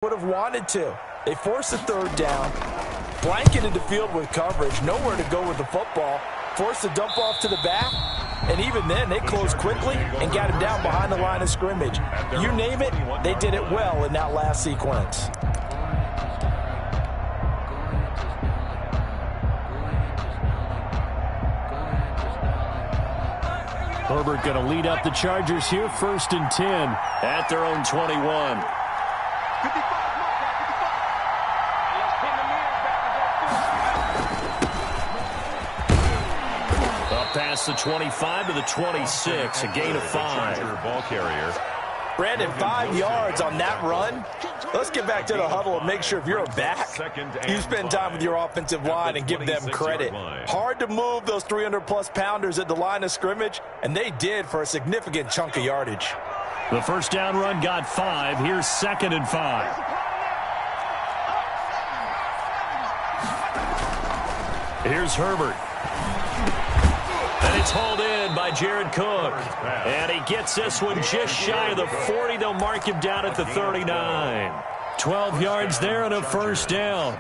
would have wanted to. They forced a third down, blanketed the field with coverage, nowhere to go with the football, forced a dump off to the back, and even then they closed quickly and got him down behind the line of scrimmage. You name it, they did it well in that last sequence. Herbert going to lead up the Chargers here, 1st and 10 at their own 21. Up past the 25 to the 26, a gain of 5. Ball carrier. Brandon, 5 yards on that run. Let's get back to the huddle and make sure if you're a back, you spend time with your offensive line and give them credit. Hard to move those 300-plus pounders at the line of scrimmage, and they did for a significant chunk of yardage. The first down run got 5. Here's 2nd and 5. Here's Herbert. And it's hauled in by Jared Cook. And he gets this one just shy of the 40. They'll mark him down at the 39. 12 yards there and a first down.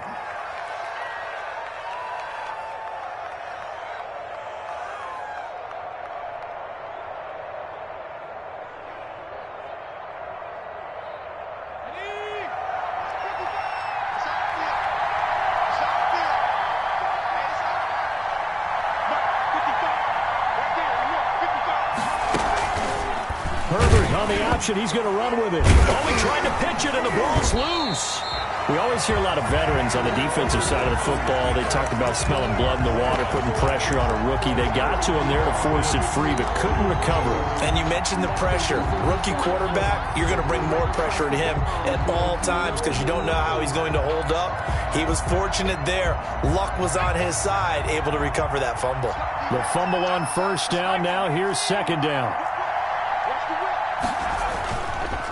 He's going to run with it. Oh, he tried to pitch it, and the ball's loose. We always hear a lot of veterans on the defensive side of the football. They talk about smelling blood in the water, putting pressure on a rookie. They got to him there to force it free, but couldn't recover. And you mentioned the pressure. Rookie quarterback, you're going to bring more pressure to him at all times because you don't know how he's going to hold up. He was fortunate there. Luck was on his side, able to recover that fumble. The fumble on first down. Now here's 2nd down.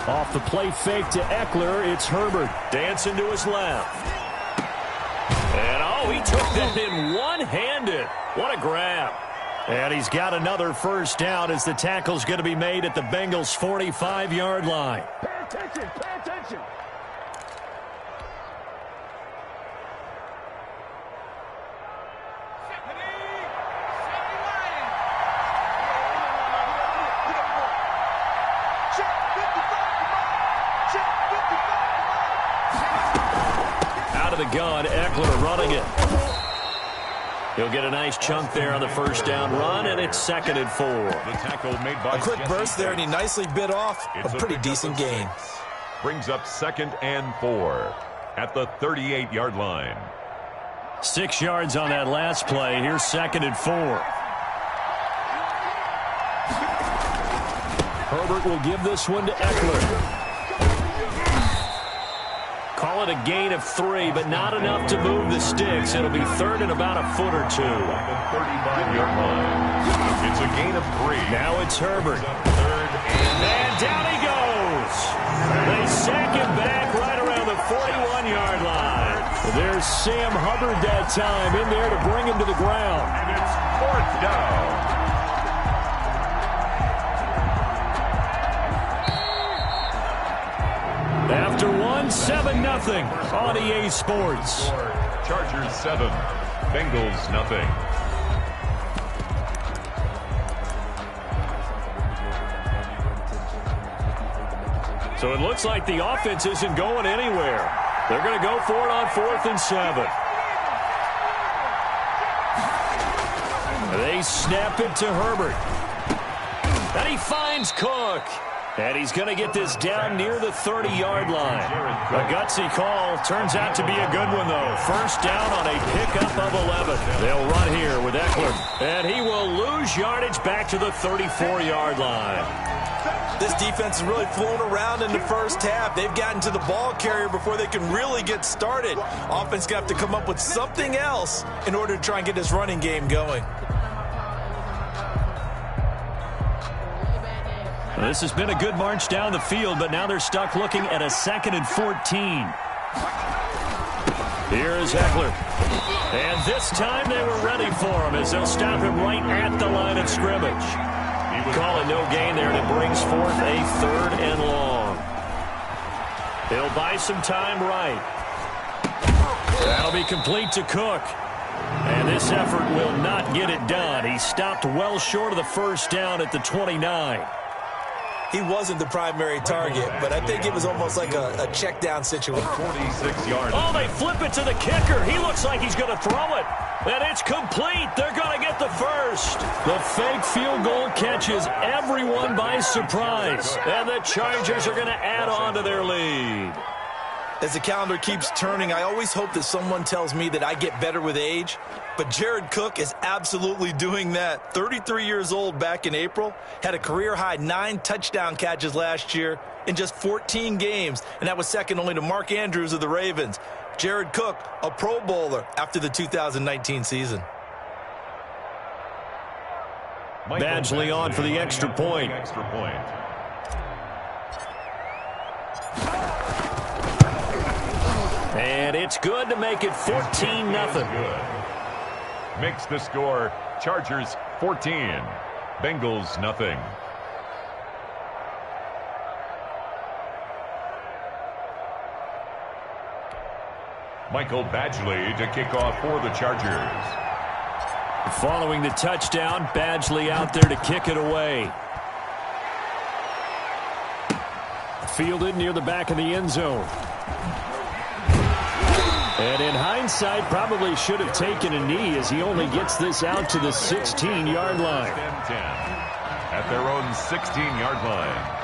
Off the play fake to Eckler, it's Herbert. Dancing to his left. And, oh, he took that in one-handed. What a grab. And he's got another first down as the tackle's going to be made at the Bengals' 45-yard line. Pay attention, pay attention. The gun, Eckler running it. He'll get a nice chunk there on the first down run, and it's 2nd and 4. The tackle made by a quick burst there, and he nicely bit off a pretty decent gain. Brings up 2nd and 4 at the 38-yard line. 6 yards on that last play. Here's 2nd and 4. Herbert will give this one to Eckler. Call it a gain of 3, but not enough to move the sticks. It'll be 3rd and about a foot or 2. At the 35-yard line. It's a gain of 3. Now it's Herbert. 3rd and down he goes. They sack him back right around the 41-yard line. There's Sam Hubbard that time in there to bring him to the ground. And it's 4th down. After 7-0 on EA Sports. Chargers 7, Bengals nothing. So it looks like the offense isn't going anywhere. They're going to go for it on 4th and 7. They snap it to Herbert. And he finds Cook. And he's going to get this down near the 30-yard line. A gutsy call. Turns out to be a good one, though. First down on a pickup of 11. They'll run here with Eckler. And he will lose yardage back to the 34-yard line. This defense has really flown around in the first half. They've gotten to the ball carrier before they can really get started. Offense got to come up with something else in order to try and get this running game going. This has been a good march down the field, but now they're stuck looking at a 2nd and 14. Here is Eckler. And this time they were ready for him as they'll stop him right at the line of scrimmage. Call it no gain there, and it brings forth a 3rd and long. He'll buy some time right. That'll be complete to Cook. And this effort will not get it done. He stopped well short of the first down at the 29. He wasn't the primary target, but I think it was almost like a check down situation. 46 yards. Oh, they flip it to the kicker. He looks like he's going to throw it. And it's complete. They're going to get the first. The fake field goal catches everyone by surprise. And the Chargers are going to add on to their lead. As the calendar keeps turning, I always hope that someone tells me that I get better with age. But Jared Cook is absolutely doing that. 33 years old back in April. Had a career-high 9 touchdown catches last year in just 14 games. And that was second only to Mark Andrews of the Ravens. Jared Cook, a Pro Bowler after the 2019 season. Badgley on for the extra point. And it's good to make it 14-0. Makes the score Chargers 14, Bengals nothing. Michael Badgley to kick off for the Chargers. Following the touchdown, Badgley out there to kick it away. Fielded near the back of the end zone. And in hindsight, probably should have taken a knee as he only gets this out to the 16-yard line. 10-10 at their own 16-yard line.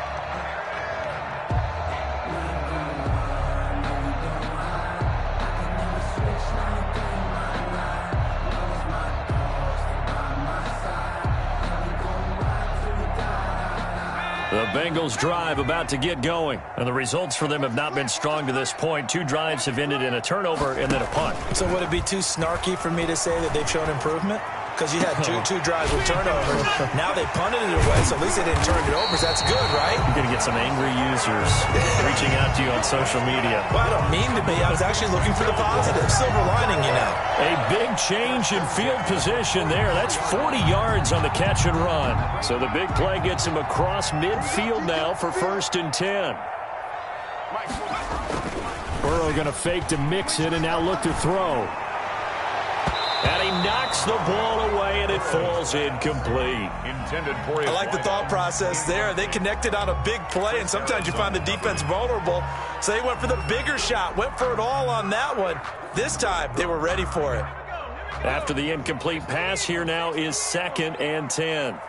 The Bengals drive about to get going, and the results for them have not been strong to this point. 2 drives have ended in a turnover and then a punt. So would it be too snarky for me to say that they've shown improvement? Because you had two drives with turnovers. Now they punted it away, so at least they didn't turn it over. So that's good, right? You're going to get some angry users reaching out to you on social media. Well, I don't mean to be. I was actually looking for the positive. Silver lining, you know. A big change in field position there. That's 40 yards on the catch and run. So the big play gets him across midfield now for 1st and 10. Burrow going to fake to mix it and now look to throw. And he knocks the ball away, and it falls incomplete. Intended for I like the thought process there. They connected on a big play, and sometimes you find the defense vulnerable. So they went for the bigger shot, went for it all on that one. This time, they were ready for it. After the incomplete pass, here now is 2nd and 10.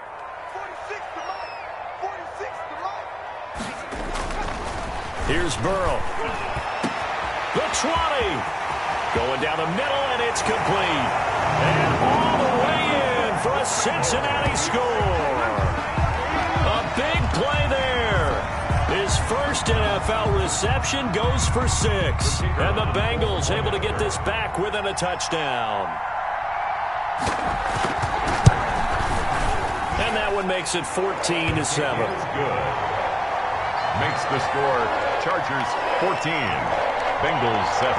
Here's Burrow. The 20. Going down the middle, and it's complete. And all the way in for a Cincinnati score. A big play there. His first NFL reception goes for 6. And the Bengals able to get this back within a touchdown. And that one makes it 14-7. Good. Makes the score Chargers 14, Bengals 7.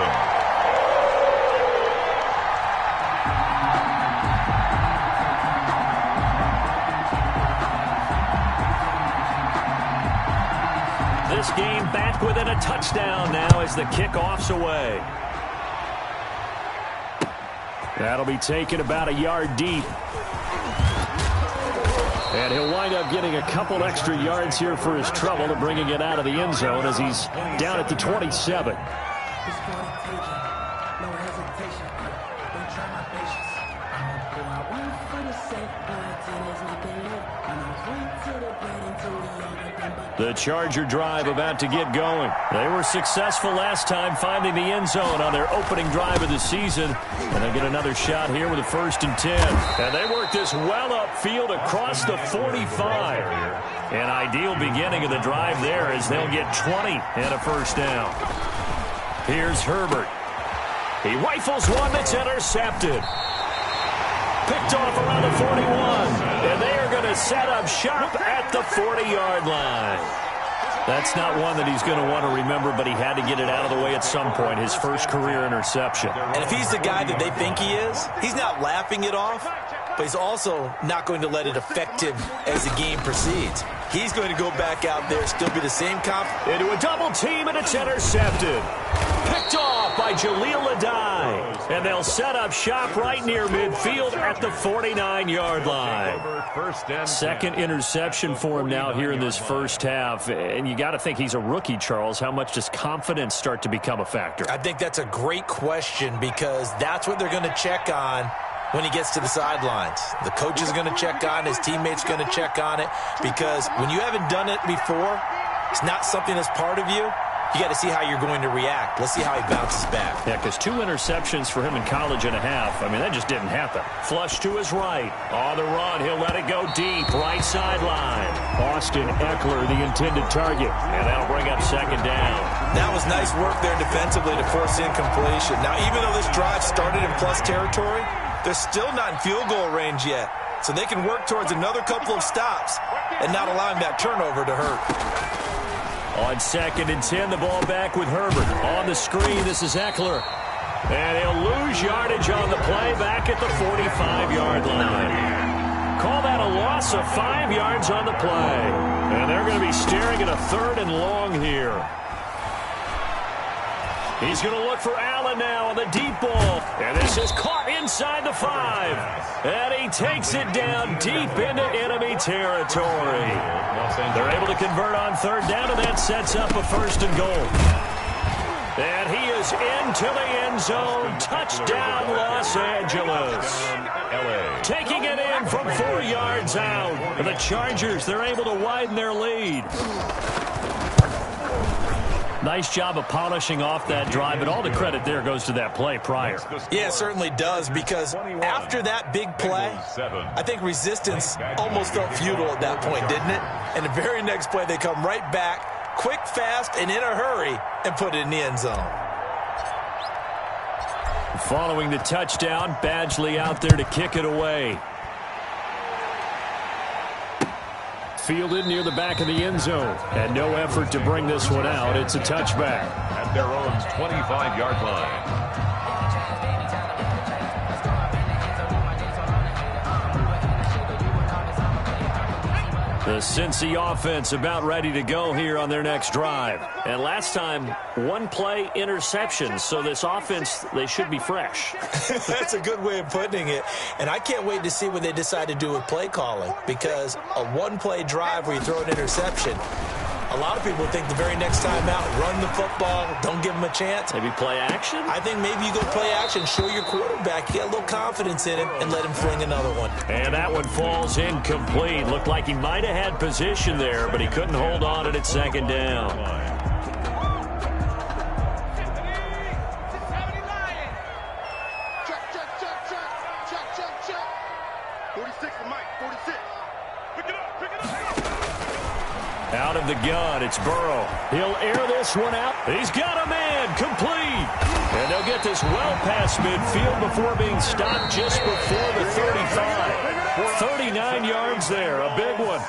This game back within a touchdown now as the kickoff's away. That'll be taken about a yard deep. And he'll wind up getting a couple extra yards here for his trouble and bringing it out of the end zone as he's down at the 27. The Charger drive about to get going. They were successful last time finding the end zone on their opening drive of the season. And they get another shot here with a 1st and 10. And they work this well upfield across the 45. An ideal beginning of the drive there as they'll get 20 and a 1st down. Here's Herbert. He rifles one that's intercepted. Picked off around the 41. And they are going to set up shop at the 40-yard line. That's not one that he's going to want to remember, but he had to get it out of the way at some point, his first career interception. And if he's the guy that they think he is, he's not laughing it off, but he's also not going to let it affect him as the game proceeds. He's going to go back out there, still be the same into a double team, and it's intercepted. Picked off by Jaleel Adai. And they'll set up shop right near midfield at the 49-yard line. Second interception for him now here in this first half. And you got to think he's a rookie, Charles. How much does confidence start to become a factor? I think that's a great question because that's what they're going to check on when he gets to the sidelines. The coach is going to check on it. His teammates going to check on it because when you haven't done it before, it's not something that's part of you. You got to see how you're going to react. Let's see how he bounces back. Yeah, because 2 interceptions for him in college and a half. I mean, that just didn't happen. Flush to his right. On the run, he'll let it go deep. Right sideline. Austin Eckler, the intended target. And that'll bring up second down. That was nice work there defensively to force incompletion. Now, even though this drive started in plus territory, they're still not in field goal range yet. So they can work towards another couple of stops and not allowing that turnover to hurt. On 2nd and 10, the ball back with Herbert. On the screen, this is Eckler. And he'll lose yardage on the play back at the 45-yard line. Call that a loss of 5 yards on the play. And they're going to be staring at a 3rd and long here. He's going to look for Allen now on the deep ball. And this is caught inside the 5. And he takes it down deep into enemy territory. They're able to convert on 3rd down, and that sets up a 1st and goal. And he is into the end zone. Touchdown, Los Angeles. Taking it in from 4 yards out. And the Chargers, they're able to widen their lead. Nice job of polishing off that drive, but all the credit there goes to that play prior. Yeah, it certainly does, because after that big play, I think resistance almost felt futile at that point, didn't it? And the very next play, they come right back, quick, fast, and in a hurry, and put it in the end zone. Following the touchdown, Badgley out there to kick it away. Fielded near the back of the end zone. And no effort to bring this one out. It's a touchback. At their own 25-yard line. The Cincy offense about ready to go here on their next drive. And last time, 1 play interception. So this offense, they should be fresh. That's a good way of putting it. And I can't wait to see what they decide to do with play calling. Because a 1-play drive where you throw an interception, a lot of people think the very next time out, run the football, don't give them a chance. Maybe play action? I think maybe you go play action, show your quarterback, get a little confidence in him, and let him fling another one. And that one falls incomplete. Looked like he might have had position there, but he couldn't hold on at 2nd down. Check. 46 for Mike, 46. Pick it up. Out of the gun, it's Burrow. He'll air this one out. He's got a man, complete. And they'll get this well past midfield before being stopped just before the 35. 39 yards there, a big one.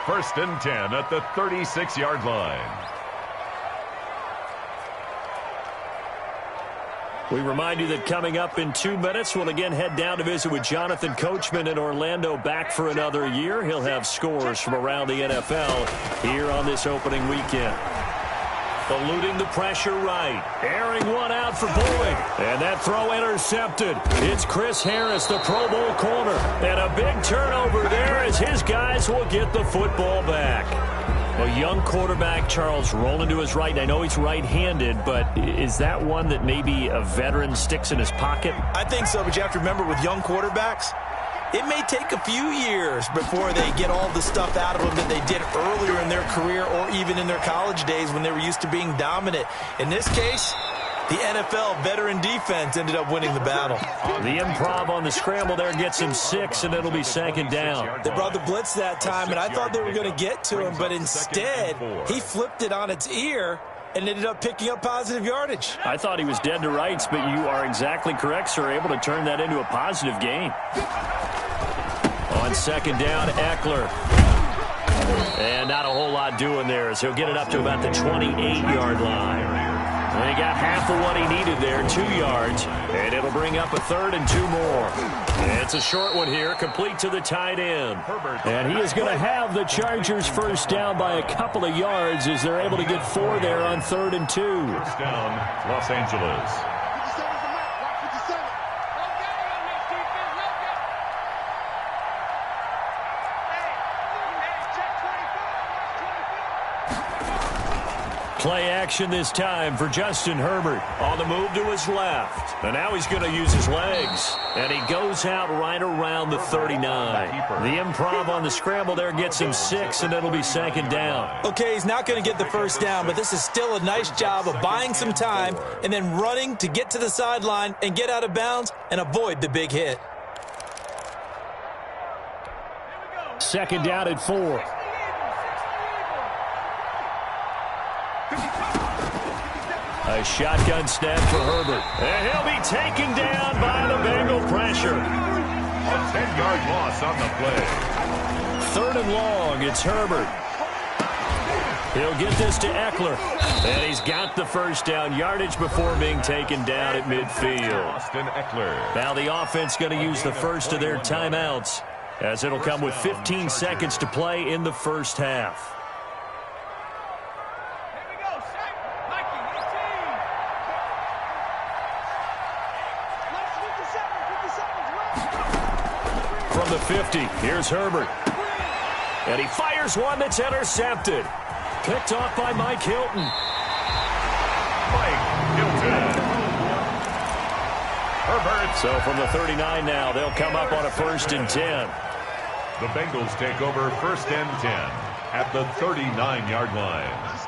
1st and 10 at the 36-yard line. We remind you that coming up in 2 minutes, we'll again head down to visit with Jonathan Coachman in Orlando, back for another year. He'll have scores from around the NFL here on this opening weekend. Eluding the pressure right. Airing one out for Boyd. And that throw intercepted. It's Chris Harris, the Pro Bowl corner. And a big turnover there as his guys will get the football back. A young quarterback, Charles, rolling to his right. And I know he's right-handed, but is that one that maybe a veteran sticks in his pocket? I think so, but you have to remember with young quarterbacks, it may take a few years before they get all the stuff out of them that they did earlier in their career or even in their college days when they were used to being dominant. In this case, the NFL veteran defense ended up winning the battle. The improv on the scramble there gets him 6, and it'll be 2nd down. They brought the blitz that time, and I thought they were going to get to him, but instead, he flipped it on its ear and ended up picking up positive yardage. I thought he was dead to rights, but you are exactly correct, sir. Able to turn that into a positive gain. On 2nd down, Eckler. And not a whole lot doing there as he'll get it up to about the 28-yard line. And he got half of what he needed there, 2 yards. And it'll bring up a 3rd and 2 more. It's a short one here, complete to the tight end. And he is going to have the Chargers first down by a couple of yards as they're able to get 4 there on 3rd and 2. First down, Los Angeles. Play action this time for Justin Herbert. On the move to his left. And now he's going to use his legs. And he goes out right around the 39. The improv on the scramble there gets him 6, and it'll be 2nd down. Okay, he's not going to get the first down, but this is still a nice job of buying some time and then running to get to the sideline and get out of bounds and avoid the big hit. 2nd down at 4. A shotgun snap for Herbert. And he'll be taken down by the Bengal pressure. A 10-yard loss on the play. 3rd and long, it's Herbert. He'll get this to Eckler. And he's got the first down, yardage before being taken down at midfield. Austin Eckler. Now the offense going to use the first of their timeouts, as it'll come with 15 seconds to play in the first half. From the 50, here's Herbert. And he fires one that's intercepted. Picked off by Mike Hilton. Mike Hilton. Herbert. So from the 39 now, they'll come up on a 1st and 10. The Bengals take over 1st and 10 at the 39-yard line.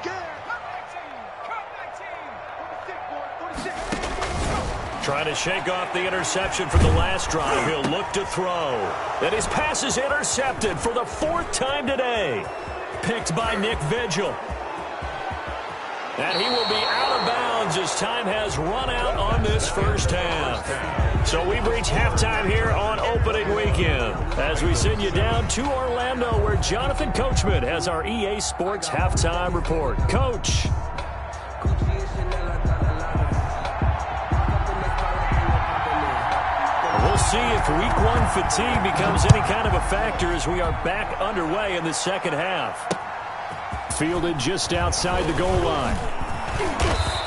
Trying to shake off the interception from the last drive. He'll look to throw. And his pass is intercepted for the 4th time today. Picked by Nick Vigil. And he will be out of bounds as time has run out on this first half. So we've reached halftime here on opening weekend as we send you down to Orlando, where Jonathan Coachman has our EA Sports halftime report. Coach. We'll see if week 1 fatigue becomes any kind of a factor as we are back underway in the second half. Fielded just outside the goal line.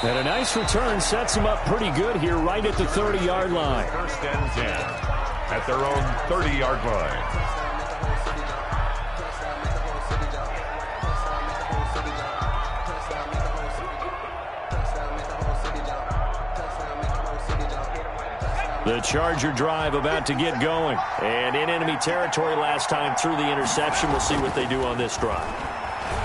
And a nice return sets him up pretty good here right at the 30-yard line. 1st and 10 at their own 30-yard line. The Charger drive about to get going. And in enemy territory last time through the interception. We'll see what they do on this drive.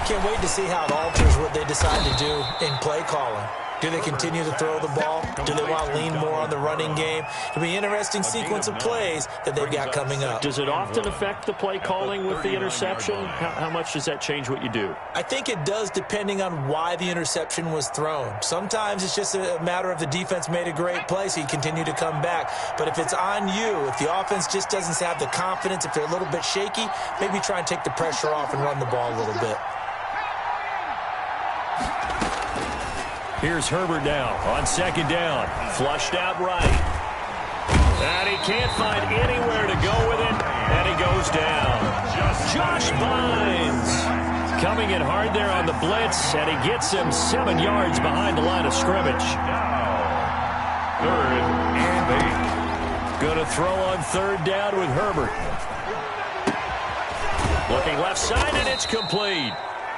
Can't wait to see how it alters what they decide to do in play calling. Do they continue to throw the ball? Do they want to lean more on the running game? It'll be an interesting sequence of plays that they've got coming up. Does it often affect the play calling with the interception? How much does that change what you do? I think it does, depending on why the interception was thrown. Sometimes it's just a matter of the defense made a great play, so you continue to come back. But if it's on you, if the offense just doesn't have the confidence, if they're a little bit shaky, maybe try and take the pressure off and run the ball a little bit. Here's Herbert now on 2nd down. Flushed out right. And he can't find anywhere to go with it. And he goes down. Josh Bynes coming in hard there on the blitz. And he gets him 7 yards behind the line of scrimmage. Now, 3rd and 8. Going to throw on 3rd down with Herbert. Looking left side, and it's complete.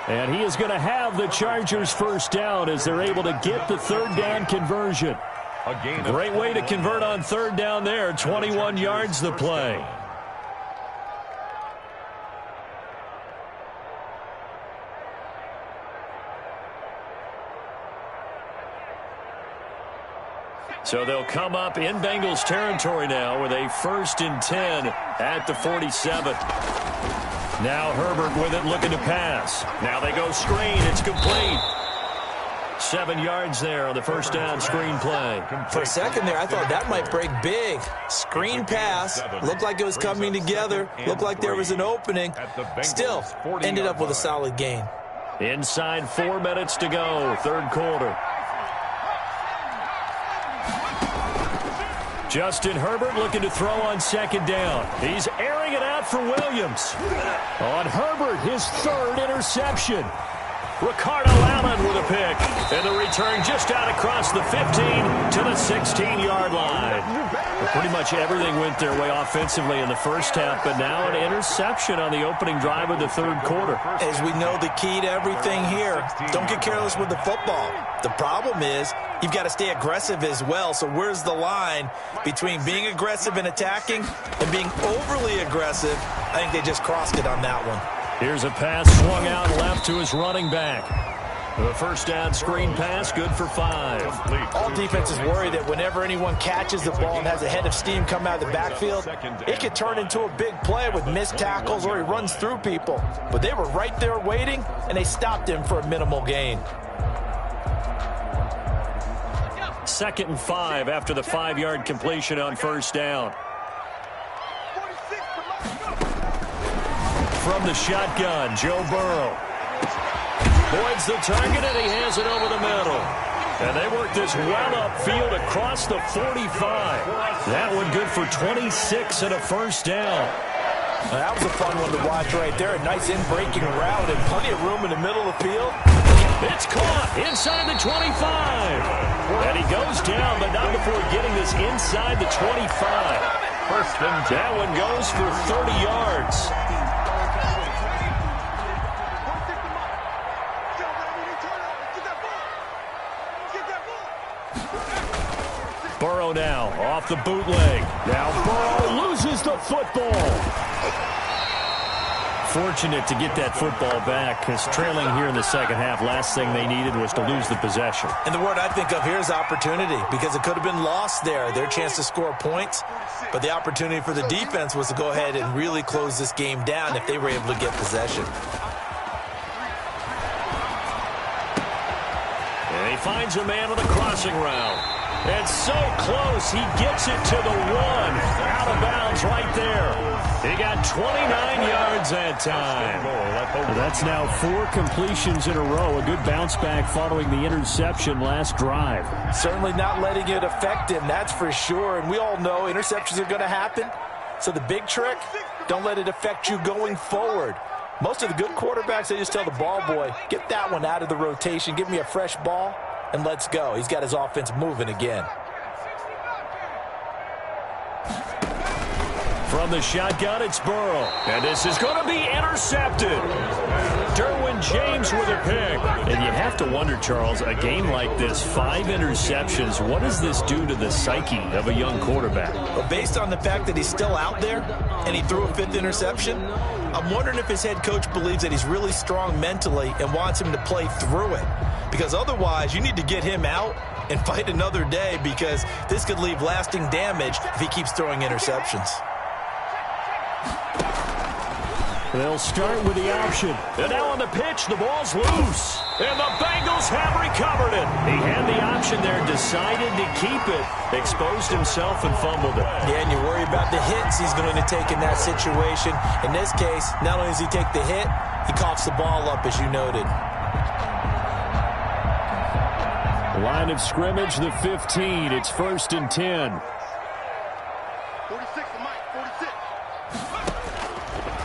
And he is going to have the Chargers first down as they're able to get the 3rd down conversion. Great way to convert on 3rd down there. 21 yards the play. So they'll come up in Bengals territory now with a 1st and 10 at the 47. Now Herbert with it, looking to pass. Now they go screen. It's complete. 7 yards there on the first down screen play. For a second there, I thought that might break big. Screen pass. Looked like it was coming together. Looked like there was an opening. Still, ended up with a solid gain. Inside 4 minutes to go, 3rd quarter. Justin Herbert looking to throw on second down. He's airing it out for Williams. On Herbert, his third interception. Ricardo Allen with a pick. And the return just out across the 15 to the 16-yard line. Well, pretty much everything went their way offensively in the first half, but now an interception on the opening drive of the third quarter. As we know, the key to everything here, don't get careless with the football. The problem is you've got to stay aggressive as well. So where's the line between being aggressive and attacking and being overly aggressive? I think they just crossed it on that one. Here's a pass swung out left to his running back. The first down screen pass, good for 5. All defenses worry that whenever anyone catches the ball and has a head of steam come out of the backfield, it could turn into a big play with missed tackles or he runs through people. But they were right there waiting, and they stopped him for a minimal gain. 2nd and 5 after the 5-yard completion on first down. From the shotgun, Joe Burrow. Avoids the target, and he has it over the middle. And they work this well upfield across the 45. That one good for 26 and a first down. Now, that was a fun one to watch right there. A nice in-breaking route and plenty of room in the middle of the field. It's caught inside the 25. And he goes down, but not before getting this inside the 25. That one goes for 30 yards. Burrow now off the bootleg. Now Burrow loses the football. Fortunate to get that football back, because trailing here in the second half, last thing they needed was to lose the possession. And the word I think of here is opportunity, because it could have been lost there, their chance to score points. But the opportunity for the defense was to go ahead and really close this game down if they were able to get possession. And he finds a man on the crossing route. And so close, he gets it to the 1. Out of bounds right there. He got 29 yards that time. Well, that's now 4 completions in a row. A good bounce back following the interception last drive. Certainly not letting it affect him, that's for sure. And we all know interceptions are going to happen. So the big trick, don't let it affect you going forward. Most of the good quarterbacks, they just tell the ball boy, get that one out of the rotation, give me a fresh ball, and let's go. He's got his offense moving again. From the shotgun, it's Burrow. And this is going to be intercepted. Derwin James with a pick. And you have to wonder, Charles, a game like this, 5 interceptions, what does this do to the psyche of a young quarterback? But based on the fact that he's still out there and he threw a 5th interception, I'm wondering if his head coach believes that he's really strong mentally and wants him to play through it. Because otherwise, you need to get him out and fight another day, because this could leave lasting damage if he keeps throwing interceptions. They'll start with the option. And now on the pitch, the ball's loose. And the Bengals have recovered it. He had the option there, decided to keep it, exposed himself and fumbled it. Yeah, and you worry about the hits he's going to take in that situation. In this case, not only does he take the hit, he coughs the ball up, as you noted. Line of scrimmage, the 15. It's 1st and 10. 46 to Mike, 46.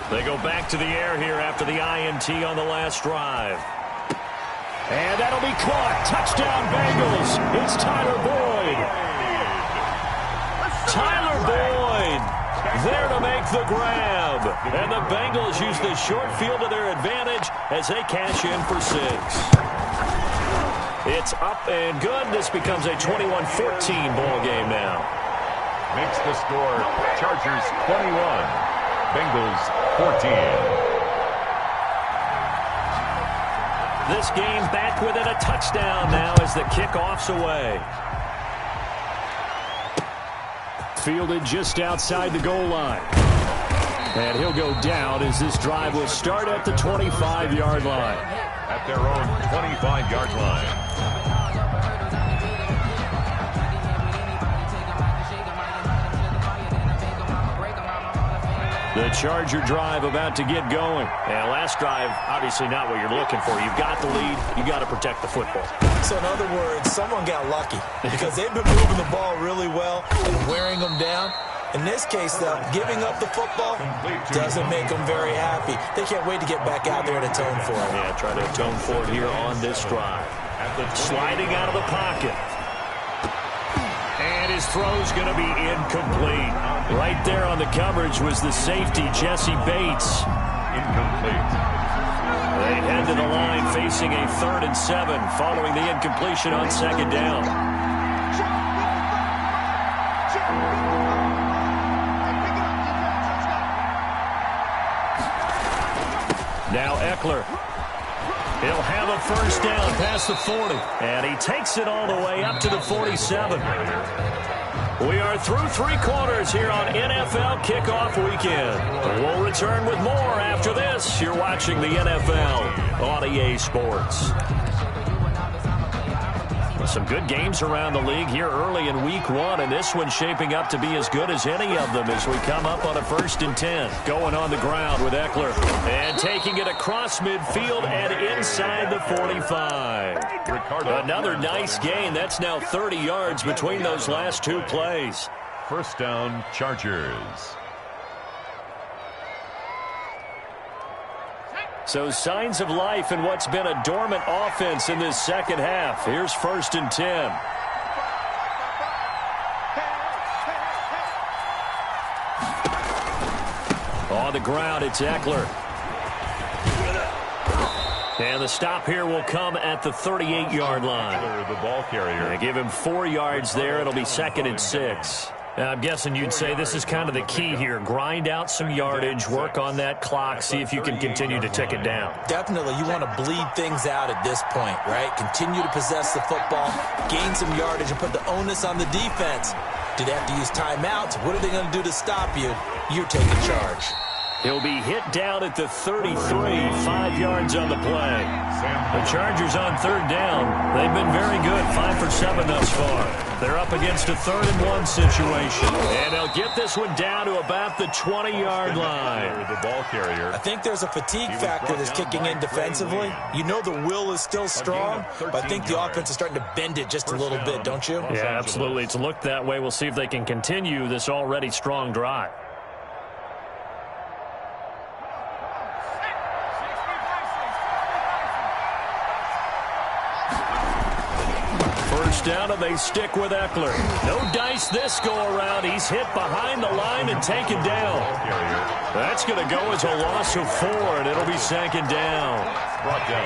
They go back to the air here after the INT on the last drive. And that'll be caught. Touchdown, Bengals. It's Tyler Boyd. Tyler Boyd there to make the grab. And the Bengals use the short field to their advantage as they cash in for 6. It's up and good. This becomes a 21-14 ball game now. Makes the score Chargers 21, Bengals 14. This game back within a touchdown now as the kickoff's away. Fielded just outside the goal line. And he'll go down as this drive will start at the 25-yard line. At their own 25-yard line. The Charger drive about to get going. And last drive, obviously not what you're looking for. You've got the lead. You've got to protect the football. So in other words, someone got lucky because they've been moving the ball really well and wearing them down. In this case, though, giving up the football doesn't make them very happy. They can't wait to get back out there and atone for it. Yeah, try to atone for it here on this drive. Sliding out of the pocket. And his throw's going to be incomplete. Right there on the coverage was the safety, Jesse Bates. Incomplete. They head to the line facing a 3rd and 7 following the incompletion on 2nd down. Now Eckler. He'll have a 1st down past the 40. And he takes it all the way up to the 47. We are through 3 quarters here on NFL Kickoff Weekend. We'll return with more after this. You're watching the NFL on EA Sports. Some good games around the league here early in Week 1, and this one's shaping up to be as good as any of them as we come up on a 1st and 10. Going on the ground with Eckler, and taking it across midfield and inside the 45. Another nice gain. That's now 30 yards between those last 2 plays. 1st down, Chargers. So signs of life in what's been a dormant offense in this 2nd half. Here's 1st and 10. On the ground, it's Eckler. And the stop here will come at the 38-yard line. The ball carrier. They give him 4 yards there. It'll be 2nd and 6. I'm guessing you'd say this is kind of the key here. Grind out some yardage, work on that clock, see if you can continue to tick it down. Definitely. You want to bleed things out at this point, right? Continue to possess the football, gain some yardage, and put the onus on the defense. Do they have to use timeouts? What are they going to do to stop you? You're taking charge. He'll be hit down at the 33, 5 yards on the play. The Chargers on 3rd down. They've been very good, 5 for 7 thus far. They're up against a 3rd and 1 situation. And they'll get this one down to about the 20-yard line. The ball carrier. I think there's a fatigue factor that's kicking in defensively. You know the will is still strong, but I think the offense is starting to bend it just a little bit, don't you? Yeah, absolutely. It's looked that way. We'll see if they can continue this already strong drive. Down and they stick with Eckler. No dice this go around. He's hit behind the line and taken down. That's going to go as a loss of 4, and it'll be 2nd down.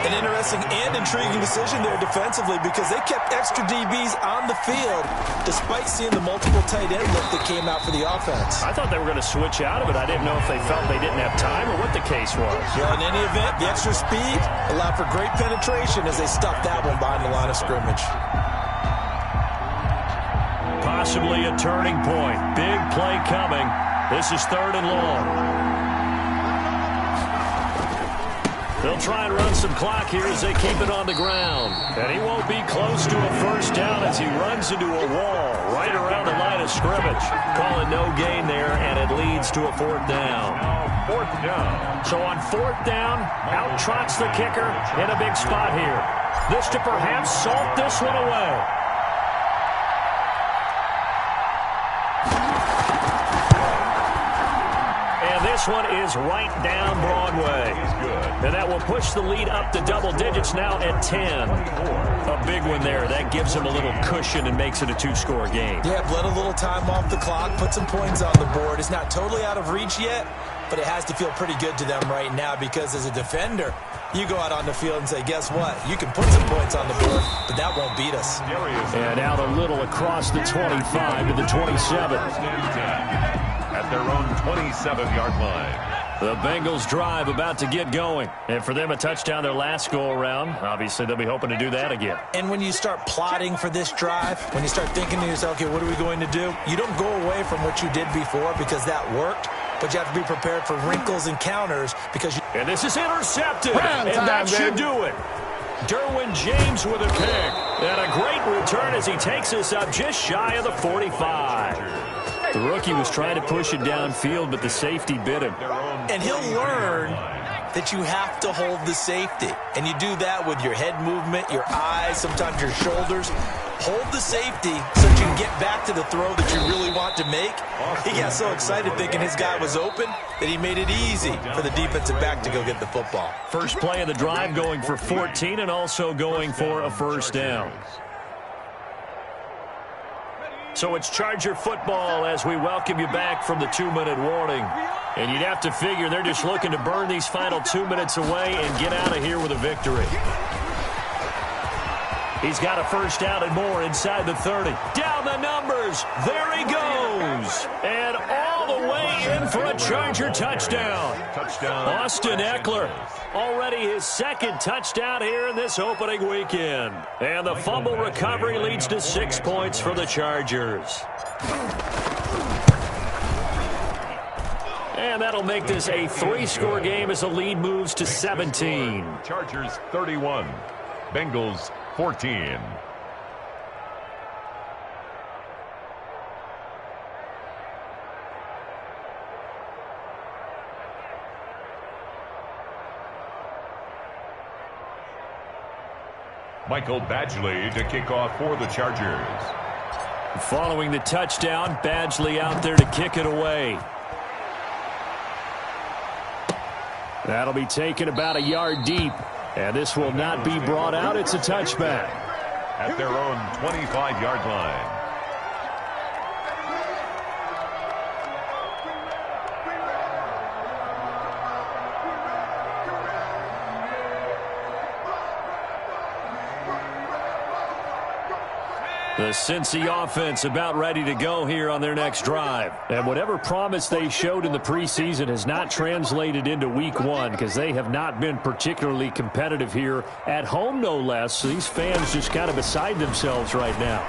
An interesting and intriguing decision there defensively because they kept extra DBs on the field despite seeing the multiple tight end look that came out for the offense. I thought they were going to switch out of it. I didn't know if they felt they didn't have time or what the case was. Well, in any event, the extra speed allowed for great penetration as they stuffed that one behind the line of scrimmage. Possibly a turning point. Big play coming. This is 3rd and long. They'll try and run some clock here as they keep it on the ground. And he won't be close to a 1st down as he runs into a wall right around the line of scrimmage. Calling no gain there, and it leads to a 4th down. 4th down. So on 4th down, out trots the kicker in a big spot here. This to perhaps salt this one away. This one is right down Broadway. And that will push the lead up to double digits now at 10. A big one there. That gives them a little cushion and makes it a 2-score game. Yeah, bled a little time off the clock, put some points on the board. It's not totally out of reach yet, but it has to feel pretty good to them right now because as a defender, you go out on the field and say, guess what? You can put some points on the board, but that won't beat us. And out a little across the 25 to the 27. At their own 27-yard line. The Bengals drive about to get going. And for them, a touchdown their last go-around. Obviously, they'll be hoping to do that again. And when you start plotting for this drive, when you start thinking to yourself, okay, what are we going to do? You don't go away from what you did before because that worked. But you have to be prepared for wrinkles and counters because you... And this is intercepted. And that should do it. Derwin James with a pick. And a great return as he takes us up just shy of the 45. The rookie was trying to push it downfield, but the safety bit him. And he'll learn that you have to hold the safety. And you do that with your head movement, your eyes, sometimes your shoulders. Hold the safety so that you can get back to the throw that you really want to make. He got so excited thinking his guy was open that he made it easy for the defensive back to go get the football. First play of the drive going for 14 and also going for a first down. So it's Charger football as we welcome you back from the 2-minute warning. And you'd have to figure they're just looking to burn these final 2 minutes away and get out of here with a victory. He's got a first down and more inside the 30. Down the numbers. There he goes. And all the way in for a Charger touchdown. Austin Eckler, already his second touchdown here in this opening weekend. And the fumble recovery leads to 6 points for the Chargers. And that'll make this a 3-score game as the lead moves to 17. Chargers 31, Bengals 14. Michael Badgley to kick off for the Chargers. Following the touchdown, Badgley out there to kick it away. That'll be taken about a yard deep. And this will not be brought out. It's a touchback. At their own 25-yard line. The Cincy offense about ready to go here on their next drive. And whatever promise they showed in the preseason has not translated into week one because they have not been particularly competitive here at home, no less. So these fans just kind of beside themselves right now.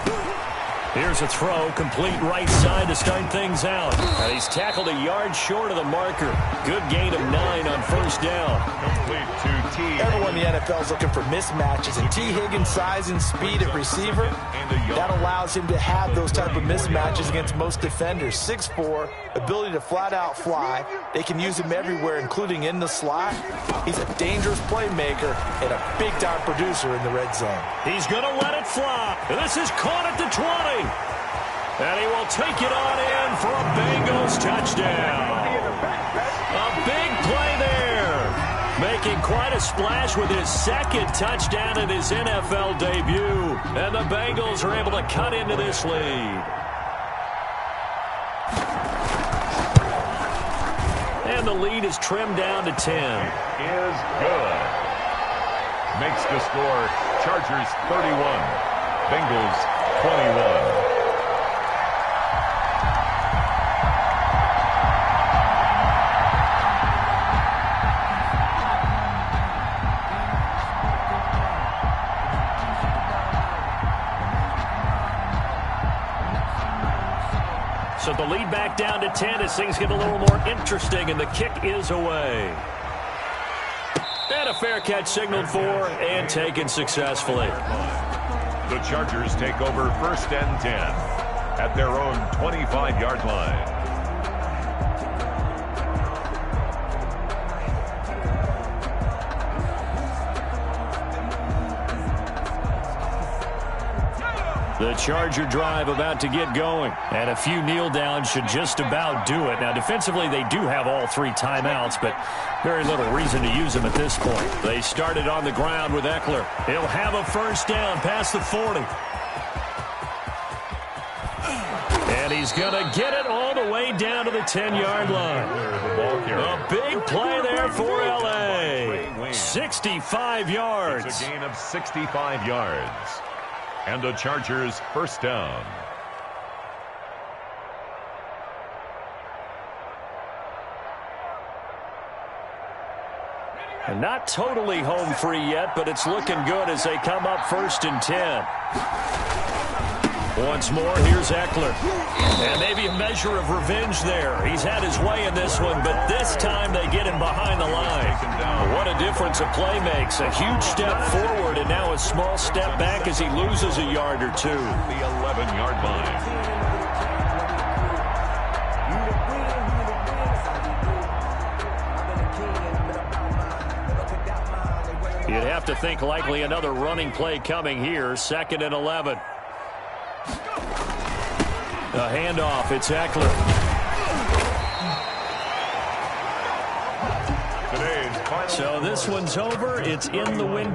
Here's a throw, complete right side to start things out. And he's tackled a yard short of the marker. Good gain of 9 on first down. Complete to T. Everyone in the NFL is looking for mismatches, and T. Higgins' size and speed at receiver, that allows him to have those type of mismatches against most defenders. 6'4", ability to flat-out fly. They can use him everywhere, including in the slot. He's a dangerous playmaker and a big-time producer in the red zone. He's going to let it fly. This is caught at the 20. And he will take it on in for a Bengals touchdown. A big play there. Making quite a splash with his second touchdown in his NFL debut. And the Bengals are able to cut into this lead. And the lead is trimmed down to 10. Is good. Makes the score Chargers 31, Bengals 21. So the lead back down to 10 as things get a little more interesting, and the kick is away. And a fair catch signaled for and taken successfully. The Chargers take over first and 10 at their own 25-yard line. The Charger drive about to get going. And a few kneel downs should just about do it. Now, defensively, they do have all 3 timeouts, but very little reason to use them at this point. They started on the ground with Eckler. He'll have a first down past the 40. And he's going to get it all the way down to the 10-yard line. A big play there for L.A. 65 yards. It's a gain of 65 yards. And the Chargers first down. And not totally home free yet, but it's looking good as they come up first and 10. Once more, here's Eckler. And maybe a measure of revenge there. He's had his way in this one, but this time they get him behind the line. What a difference a play makes. A huge step forward and now a small step back as he loses a yard or 2. The 11-yard line. You'd have to think likely another running play coming here. 2nd and 11. A handoff. It's Eckler. So this one's over. It's in the win.